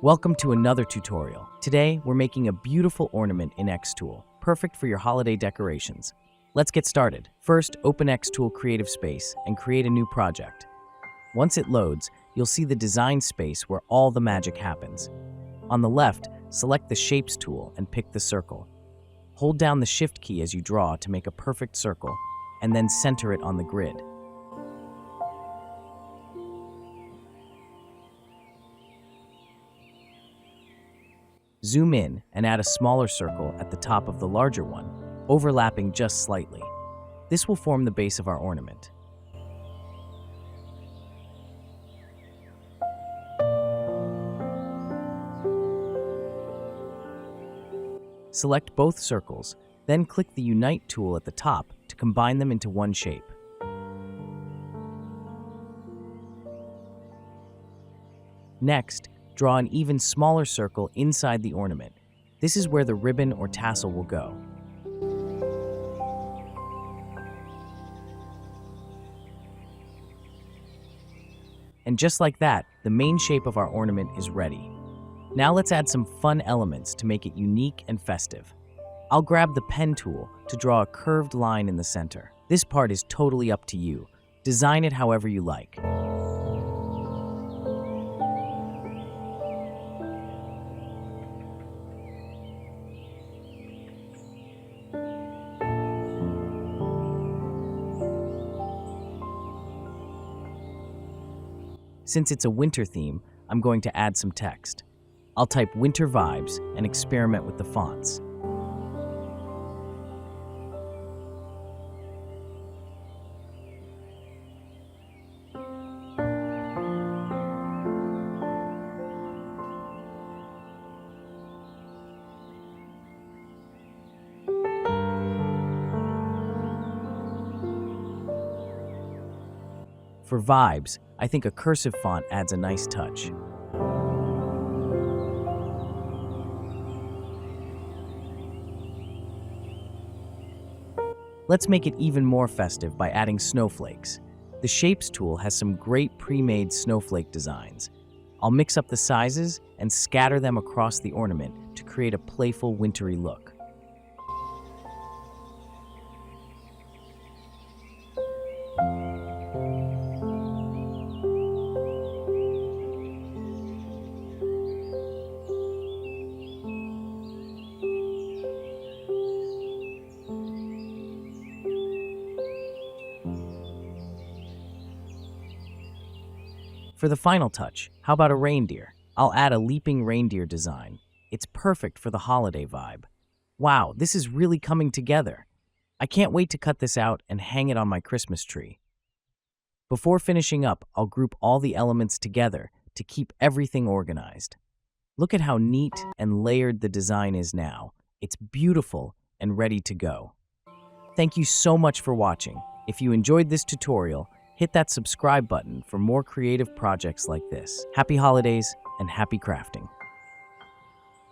Welcome to another tutorial. Today, we're making a beautiful ornament in Xtool, perfect for your holiday decorations. Let's get started. First, open Xtool Creative Space and create a new project. Once it loads, you'll see the design space where all the magic happens. On the left, select the Shapes tool and pick the circle. Hold down the Shift key as you draw to make a perfect circle, and then center it on the grid. Zoom in and add a smaller circle at the top of the larger one, overlapping just slightly. This will form the base of our ornament. Select both circles, then click the Unite tool at the top to combine them into one shape. Next, draw an even smaller circle inside the ornament. This is where the ribbon or tassel will go. And just like that, the main shape of our ornament is ready. Now let's add some fun elements to make it unique and festive. I'll grab the pen tool to draw a curved line in the center. This part is totally up to you. Design it however you like. Since it's a winter theme, I'm going to add some text. I'll type winter vibes and experiment with the fonts. For vibes, I think a cursive font adds a nice touch. Let's make it even more festive by adding snowflakes. The Shapes tool has some great pre-made snowflake designs. I'll mix up the sizes and scatter them across the ornament to create a playful, wintry look. For the final touch, how about a reindeer? I'll add a leaping reindeer design. It's perfect for the holiday vibe. Wow, this is really coming together. I can't wait to cut this out and hang it on my Christmas tree. Before finishing up, I'll group all the elements together to keep everything organized. Look at how neat and layered the design is now. It's beautiful and ready to go. Thank you so much for watching. If you enjoyed this tutorial, hit that subscribe button for more creative projects like this. Happy holidays and happy crafting.